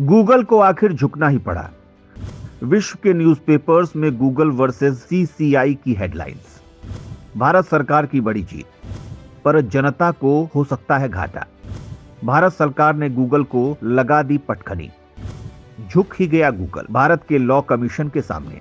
Google को आखिर झुकना ही पड़ा। विश्व के न्यूज़पेपर्स में गूगल वर्सेस सीसीआई की हेडलाइंस। भारत सरकार की बड़ी जीत, पर जनता को हो सकता है घाटा। भारत सरकार ने गूगल को लगा दी पटखनी। झुक ही गया गूगल भारत के लॉ कमीशन के सामने।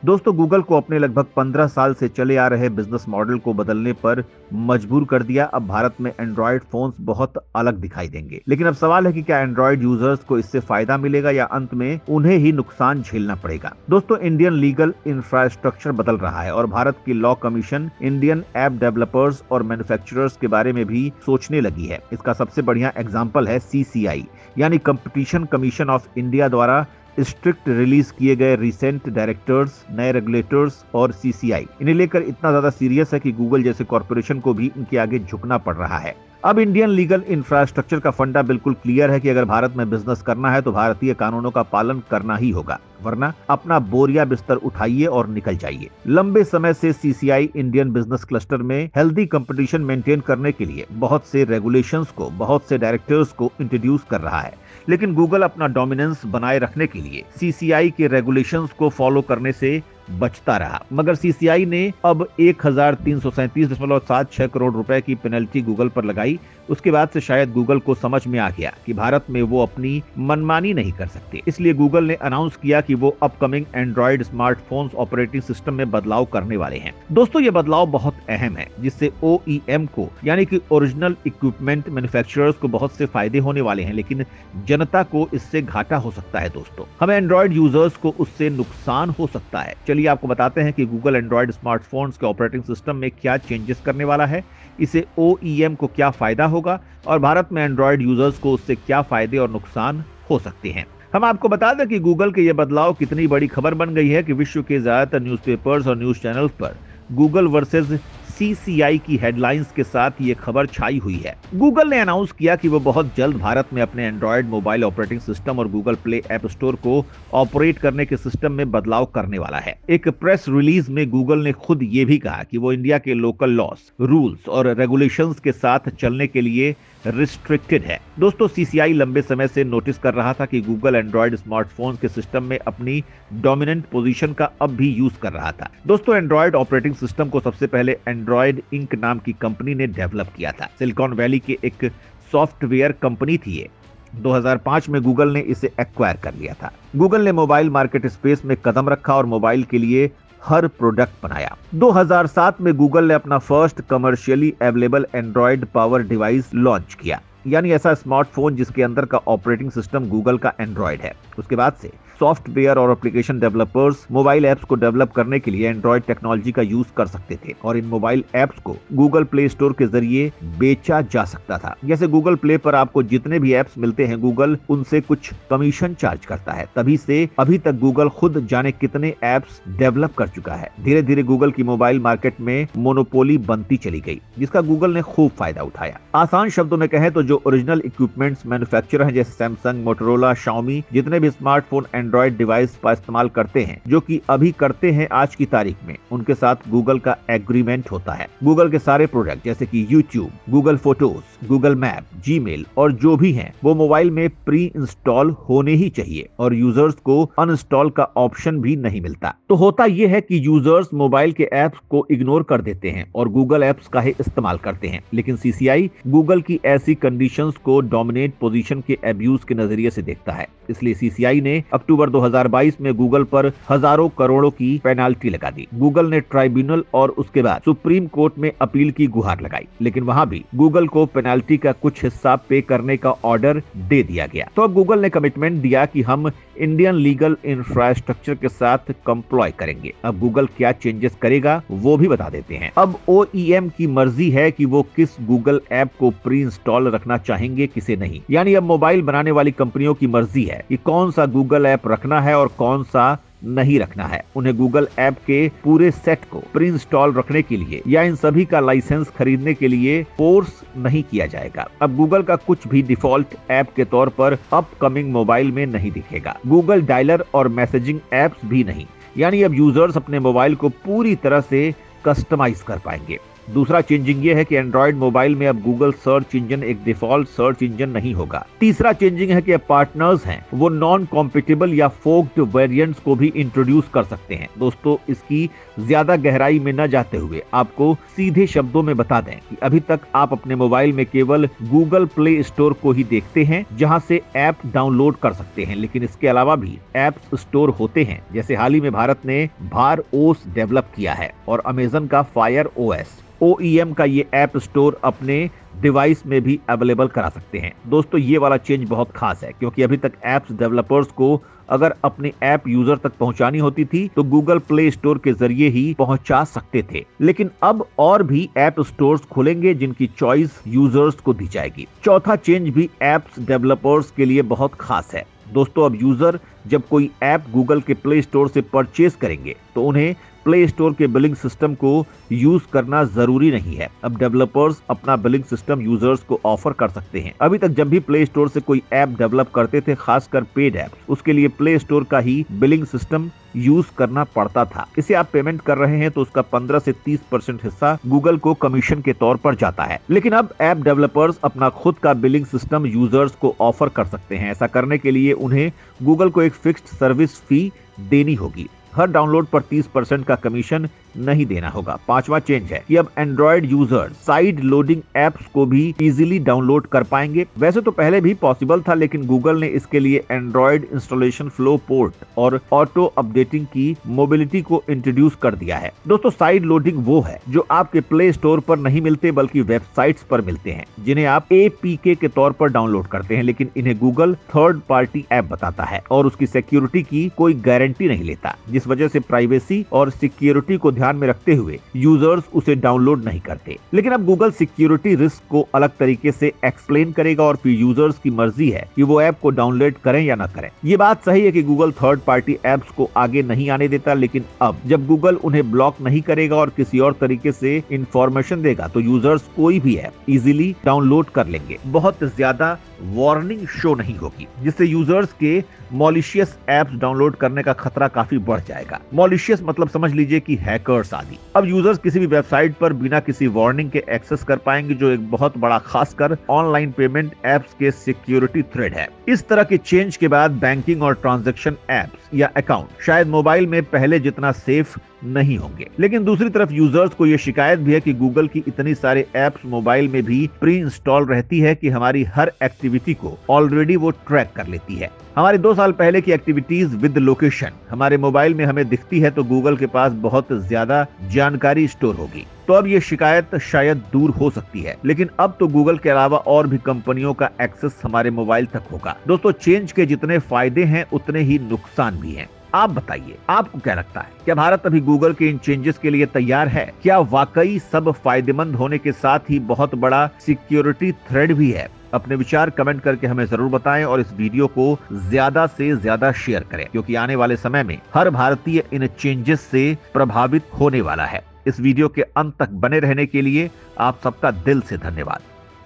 दोस्तों, गूगल को अपने लगभग 15 साल से चले आ रहे बिजनेस मॉडल को बदलने पर मजबूर कर दिया। अब भारत में एंड्रॉयड फोन्स बहुत अलग दिखाई देंगे। लेकिन अब सवाल है कि क्या एंड्रॉयड यूजर्स को इससे फायदा मिलेगा या अंत में उन्हें ही नुकसान झेलना पड़ेगा। दोस्तों, इंडियन लीगल इंफ्रास्ट्रक्चर बदल रहा है और भारत की law commission Indian app developers और मैन्युफैक्चरर्स के बारे में भी सोचने लगी है। इसका सबसे बढ़िया एग्जाम्पल है सीसीआई यानी कंपटीशन कमीशन ऑफ इंडिया द्वारा स्ट्रिक्ट रिलीज किए गए रिसेंट डायरेक्टर्स, नए रेगुलेटर्स और सीसीआई। इन्हें लेकर इतना ज्यादा सीरियस है कि गूगल जैसे कॉर्पोरेशन को भी इनके आगे झुकना पड़ रहा है। अब इंडियन लीगल इंफ्रास्ट्रक्चर का फंडा बिल्कुल क्लियर है कि अगर भारत में बिजनेस करना है तो भारतीय कानूनों का पालन करना ही होगा, वरना अपना बोरिया बिस्तर उठाइए और निकल जाइए। लंबे समय से सीसीआई इंडियन बिजनेस क्लस्टर में हेल्दी कंपटीशन मेंटेन करने के लिए बहुत से रेगुलेशंस को, बहुत से डायरेक्टर्स को इंट्रोड्यूस कर रहा है। लेकिन गूगल अपना डोमिनेंस बनाए रखने के लिए सीसीआई के रेगुलेशंस को फॉलो करने से बचता रहा। मगर सीसीआई ने अब 1337.76 करोड़ रुपए की पेनल्टी गूगल पर लगाई। उसके बाद से शायद गूगल को समझ में आ गया कि भारत में वो अपनी मनमानी नहीं कर सकते। इसलिए गूगल ने अनाउंस किया कि वो upcoming Android smartphones operating system में बदलाव करने वाले हैं। दोस्तों, ये बदलाव बहुत अहम है, जिससे ओईएम को यानी कि ओरिजिनल इक्विपमेंट मैन्युफैक्चरर्स को बहुत से फायदे होने वाले हैं, लेकिन जनता को इससे घाटा हो सकता है। दोस्तों, हमें एंड्रॉयड यूजर्स को उससे नुकसान हो सकता है। चलिए आपको बताते हैं कि गूगल एंड्रॉयड स्मार्टफोन्स के ऑपरेटिंग सिस्टम में क्या चेंजेस करने वाला है, इसे ओईएम को क्या फायदा होगा और भारत में एंड्रॉयड यूजर्स को उससे क्या फायदे और नुकसान हो सकते हैं। हम आपको बता दें कि गूगल के ये बदलाव कितनी बड़ी खबर बन गई है कि विश्व के ज्यादातर न्यूज़पेपर्स और न्यूज चैनल्स पर गूगल वर्सेस सीसीआई की हेडलाइंस के साथ ये खबर छाई हुई है। गूगल ने अनाउंस किया कि वो बहुत जल्द भारत में अपने एंड्रॉयड मोबाइल ऑपरेटिंग सिस्टम और गूगल प्ले ऐप स्टोर को ऑपरेट करने के सिस्टम में बदलाव करने वाला है। एक प्रेस रिलीज में गूगल ने खुद ये भी कहा कि वो इंडिया के लोकल लॉस, रूल्स और रेगुलेशंस के साथ चलने के लिए रिस्ट्रिक्टेड है। दोस्तों, सीसीआई लंबे समय से नोटिस कर रहा था कि गूगल एंड्रॉयड स्मार्टफोन्स के सिस्टम में अपनी डोमिनेंट पोजीशन का अब भी यूज कर रहा था। दोस्तों, एंड्रॉयड ऑपरेटिंग सिस्टम को सबसे पहले एंड्रॉयड इंक नाम की कंपनी ने डेवलप किया था। सिलिकॉन वैली की एक सॉफ्टवेयर कंपनी थी ये। 2005 में गूगल ने इसे एक्वायर कर लिया था। गूगल ने मोबाइल मार्केट स्पेस में कदम रखा और मोबाइल के लिए हर प्रोडक्ट बनाया। 2007 में गूगल ने अपना first commercially available Android power device launch किया, यानी ऐसा स्मार्टफोन जिसके अंदर का ऑपरेटिंग सिस्टम गूगल का एंड्रॉयड है। उसके बाद से सॉफ्टवेयर और एप्लीकेशन डेवलपर्स मोबाइल ऐप्स को डेवलप करने के लिए एंड्रॉयड टेक्नोलॉजी का यूज कर सकते थे और इन मोबाइल ऐप्स को गूगल प्ले स्टोर के जरिए बेचा जा सकता था। जैसे गूगल प्ले पर आपको जितने भी ऐप्स मिलते हैं, गूगल उनसे कुछ कमीशन चार्ज करता है। तभी से अभी तक गूगल खुद जाने कितने ऐप्स डेवलप कर चुका है। धीरे धीरे गूगल की मोबाइल मार्केट में मोनोपोली बनती चली गई, जिसका गूगल ने खूब फायदा उठाया। आसान शब्दों में कहें तो जो ओरिजिनल इक्विपमेंट्स मैन्युफैक्चरर हैं, जैसे सैमसंग, मोटोरोला, शाओमी, जितने भी स्मार्टफोन एंड्रॉयड डिवाइस का इस्तेमाल करते हैं, जो कि अभी करते हैं आज की तारीख में, उनके साथ गूगल का एग्रीमेंट होता है। गूगल के सारे प्रोडक्ट जैसे कि YouTube, Google photos, Google map, Gmail और जो भी हैं, वो मोबाइल में प्री इंस्टॉल होने ही चाहिए और यूजर्स को अनइंस्टॉल का ऑप्शन भी नहीं मिलता। तो होता यह है कि यूजर्स मोबाइल के ऐप्स को इग्नोर कर देते हैं और गूगल ऐप्स का ही इस्तेमाल करते हैं। लेकिन सीसीआई गूगल की ऐसी कंडीशंस को डोमिनेट पोजीशन के अब्यूज के नजरिए से देखता है। इसलिए सीसीआई ने अक्टूबर 2022 में गूगल पर हजारों करोड़ों की पेनाल्टी लगा दी। गूगल ने ट्राइब्यूनल और उसके बाद सुप्रीम कोर्ट में अपील की गुहार लगाई, लेकिन वहां भी गूगल को पेनाल्टी का कुछ हिस्सा पे करने का ऑर्डर दे दिया गया। तो अब गूगल ने कमिटमेंट दिया कि हम इंडियन लीगल इंफ्रास्ट्रक्चर के साथ कंप्लॉय करेंगे। अब गूगल क्या चेंजेस करेगा वो भी बता देते हैं। अब ओईएम की मर्जी है कि वो किस गूगल ऐप को प्री इंस्टॉल रखना चाहेंगे, किसे नहीं। यानी अब मोबाइल बनाने वाली कंपनियों की मर्जी है कि कौन सा गूगल ऐप रखना है और कौन सा नहीं रखना है। उन्हें गूगल ऐप के पूरे सेट को प्री इंस्टॉल रखने के लिए या इन सभी का लाइसेंस खरीदने के लिए फोर्स नहीं किया जाएगा। अब गूगल का कुछ भी डिफॉल्ट ऐप के तौर पर अपकमिंग मोबाइल में नहीं दिखेगा। गूगल डायलर और मैसेजिंग ऐप्स भी नहीं। यानी अब यूजर्स अपने मोबाइल को पूरी तरह से कस्टमाइज कर पाएंगे। दूसरा चेंजिंग ये है कि एंड्रॉइड मोबाइल में अब गूगल सर्च इंजन एक डिफॉल्ट सर्च इंजन नहीं होगा। तीसरा चेंजिंग है कि अब पार्टनर्स हैं वो नॉन कॉम्पिटेबल या फोक्ड वेरिएंट्स को भी इंट्रोड्यूस कर सकते हैं। दोस्तों, इसकी ज्यादा गहराई में न जाते हुए आपको सीधे शब्दों में बता दें कि अभी तक आप अपने मोबाइल में केवल गूगल प्ले स्टोर को ही देखते हैं जहां से ऐप डाउनलोड कर सकते हैं, लेकिन इसके अलावा भी ऐप्स स्टोर होते हैं। जैसे हाल ही में भारत ने भार ओस डेवलप किया है और अमेजन का फायर ओएस OEM का ये ऐप स्टोर अपने डिवाइस में भी अवेलेबल करा सकते हैं। दोस्तों, ये वाला चेंज बहुत खास है क्योंकि अभी तक ऐप्स डेवलपर्स को अगर अपनी ऐप यूजर तक पहुंचानी होती थी तो गूगल प्ले स्टोर के जरिए ही पहुंचा सकते थे, लेकिन अब और भी ऐप स्टोर्स खुलेंगे जिनकी चॉइस यूजर्स को दी जाएगी। चौथा चेंज भी ऐप्स डेवलपर्स के लिए बहुत खास है। दोस्तों, अब यूजर जब कोई ऐप गूगल के प्ले स्टोर से परचेज करेंगे तो उन्हें प्ले स्टोर के बिलिंग सिस्टम को यूज करना जरूरी नहीं है। अब डेवलपर्स अपना बिलिंग सिस्टम यूजर्स को ऑफर कर सकते हैं। अभी तक जब भी प्ले स्टोर से कोई ऐप डेवलप करते थे, खासकर पेड ऐप, उसके लिए प्ले स्टोर का ही बिलिंग सिस्टम यूज करना पड़ता था। इसे आप पेमेंट कर रहे हैं तो उसका 15 से 30% हिस्सा गूगल को कमीशन के तौर पर जाता है। लेकिन अब ऐप डेवलपर्स अपना खुद का बिलिंग सिस्टम यूजर्स को ऑफर कर सकते हैं। ऐसा करने के लिए उन्हें गूगल को एक फिक्स्ड सर्विस फी देनी होगी। हर डाउनलोड पर 30% का कमीशन नहीं देना होगा। पांचवा चेंज है कि अब Android user side loading apps को भी इजीली डाउनलोड कर पाएंगे। वैसे तो पहले भी पॉसिबल था, लेकिन गूगल ने इसके लिए एंड्रॉइड इंस्टॉलेशन फ्लो पोर्ट और ऑटो अपडेटिंग की मोबिलिटी को इंट्रोड्यूस कर दिया है। दोस्तों, साइड लोडिंग वो है जो आपके प्ले स्टोर पर नहीं मिलते बल्कि वेबसाइट्स पर मिलते हैं, जिन्हें आप APK के तौर पर डाउनलोड करते हैं, लेकिन इन्हें गूगल थर्ड पार्टी ऐप बताता है और उसकी सिक्योरिटी की कोई गारंटी नहीं लेता, जिस वजह से प्राइवेसी और सिक्योरिटी को ध्यान में रखते हुए यूजर्स उसे डाउनलोड नहीं करते। लेकिन अब गूगल सिक्योरिटी रिस्क को अलग तरीके से एक्सप्लेन करेगा और फिर यूजर्स की मर्जी है कि वो ऐप को डाउनलोड करें या ना करें। ये बात सही है कि गूगल थर्ड पार्टी एप्स को आगे नहीं आने देता, लेकिन अब जब गूगल उन्हें ब्लॉक नहीं करेगा और किसी और तरीके से इंफॉर्मेशन देगा तो यूजर्स कोई भी ऐप इजीली डाउनलोड कर लेंगे। बहुत ज्यादा वार्निंग शो नहीं होगी, जिससे यूजर्स के मॉलिशियस ऐप्स डाउनलोड करने का खतरा काफी बढ़ जाएगा। मॉलिशियस मतलब समझ लीजिए कि हैकर्स आदि। अब यूजर्स किसी भी वेबसाइट पर बिना किसी वार्निंग के एक्सेस कर पाएंगे, जो एक बहुत बड़ा खासकर ऑनलाइन पेमेंट एप्स के सिक्योरिटी थ्रेड है। इस तरह के चेंज के बाद बैंकिंग और ट्रांजैक्शन एप्स या अकाउंट शायद मोबाइल में पहले जितना सेफ नहीं होंगे। लेकिन दूसरी तरफ यूजर्स को यह शिकायत भी है कि गूगल की इतनी सारे ऐप्स मोबाइल में भी प्री इंस्टॉल रहती है कि हमारी हर एक्टिविटी को ऑलरेडी वो ट्रैक कर लेती है। हमारे 2 साल पहले की एक्टिविटीज विद लोकेशन हमारे मोबाइल में हमें दिखती है तो गूगल के पास बहुत ज्यादा जानकारी स्टोर होगी। तो अब ये शिकायत शायद दूर हो सकती है, लेकिन अब तो गूगल के अलावा और भी कंपनियों का एक्सेस हमारे मोबाइल तक होगा। दोस्तों, चेंज के जितने फायदे हैं उतने ही नुकसान भी हैं। आप बताइए, आपको क्या लगता है? क्या भारत अभी गूगल के इन चेंजेस के लिए तैयार है? क्या वाकई सब फायदेमंद होने के साथ ही बहुत बड़ा सिक्योरिटी थ्रेड भी है? अपने विचार कमेंट करके हमें जरूर बताएं और इस वीडियो को ज्यादा से ज्यादा शेयर करें, क्योंकि आने वाले समय में हर भारतीय इन चेंजेस से प्रभावित होने वाला है। इस वीडियो के अंत तक बने रहने के लिए आप सबका दिल से धन्यवाद।